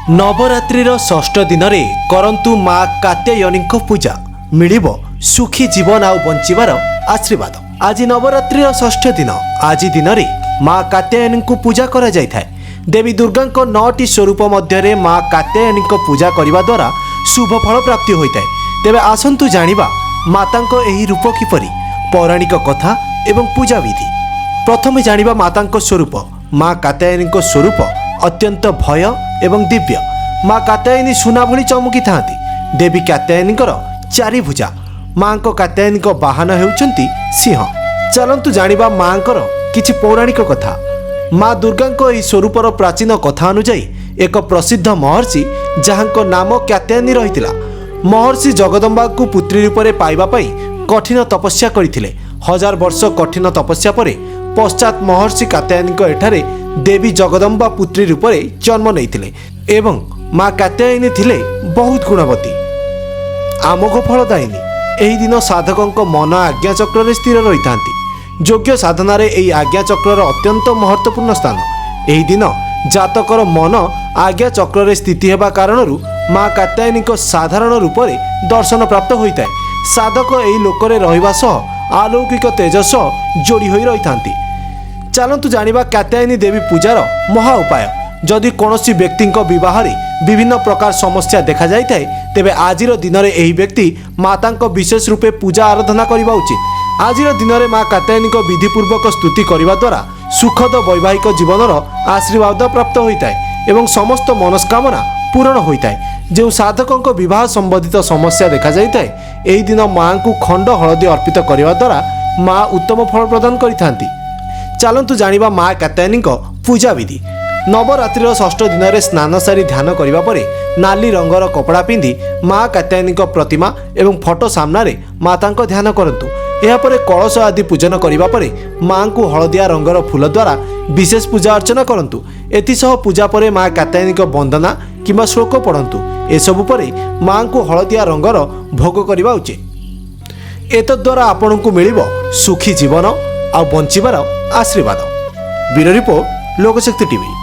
नवरात्रिर षष्ठ दिन में करंतु माँ कात्यायनी पूजा मिलिब सुखी जीवन आउ बंचिबार आशीर्वाद। आज नवरात्रिर षष्ठ दिन आज दिन में माँ कात्यायनी पूजा करा जाय थाए। देवी दुर्गा 9टी स्वरूप मध्य माँ कात्यायनी पूजा करने द्वारा शुभ फल प्राप्ति होता है। तेबे आसंतु जानिबा मातांको एही रूप किपरि, पौराणिक कथा एवं पूजा विधि। प्रथमे जानिबा मातांको स्वरूप। माँ कात्यायनी स्वरूप अत्यंत भय एवं दिव्य। माँ कात्यायनी सुना भली चमकी थांती। देवी कात्यायनी चारि भुजा। माँ कात्यायनी बाहन हेउचंती सिंह। चलंतु जानिबा माँ किछि पौराणिक कथा। माँ दुर्गा यह स्वरूपर प्राचीन कथा अनुଯାयी एक प्रसिद्ध महर्षि जहां नाम कात्यायनी रहितिला। महर्षि जगदम्बा को पुत्री रूप में पाइबा पई कठिन तपस्या करथिले। 1000 वर्ष कठिन तपस्या परे पश्चात महर्षि कात्यायनी एठारे देवी जगदम्बा पुत्री रूप में जन्म नहीं एवं माँ कात्यायनी थिले बहुत गुणवती, आमोघ फलदायिनी। एही दिन साधकों मन आज्ञा चक्र स्थिर रही था। योग्य साधनार यही आज्ञा चक्र अत्यंत महत्वपूर्ण स्थान। एही दिन जातकर मन आज्ञा चक्र स्थिति हेबा कारणरू माँ कात्यायनी साधारण रूप में दर्शन प्राप्त होता है। साधक यही लोकरे रहिबा सह अलौकिक तेजस जोड़ी होई रही थांती। चलंतु जानिबा कात्यायनी देवी पूजार महा उपाय। जदि कौनसी व्यक्ति विवाह विभिन्न प्रकार समस्या देखा जाए तेबे आजिर दिन में यही व्यक्ति माता विशेष रूपे पूजा आराधना करने उचित। आजिर दिन में माँ कात्यायनी विधिपूर्वक स्तुति करने द्वारा सुखद वैवाहिक जीवनर आशीर्वाद प्राप्त होता है एवं समस्त मनस्कामना पूर्ण होता है। जो साधकों विवाह संबंधित समस्या देखा जाए यही दिन माँ को खंड हलदी अर्पित करने द्वारा माँ उत्तम फल प्रदान करिथांती। चलंतु जानिबा माँ कात्यायनी पूजा विधि। नवरात्रिर षष्ठ दिन में स्नान सारी ध्यान करने पर नाली रंगर कपड़ा पिंधि माँ कात्यायनी प्रतिमा एवं फोटो सामने माता ध्यान करंतु। यापर कलश आदि पूजन करने पर माँ को हलदिया रंगर फूल द्वारा विशेष पूजा अर्चना करंतु। एतिसह पूजा पर माँ कात्यायनी वंदना किंबा श्लोक पढ़ंतु। एसबु पर माँ को हलदिया रंगर भोग करने उचित। एतद्वारा आपन को मिलिब सुखी जीवन आ बंचिबार आशीर्वाद। Bureau report, Lokshakti TV.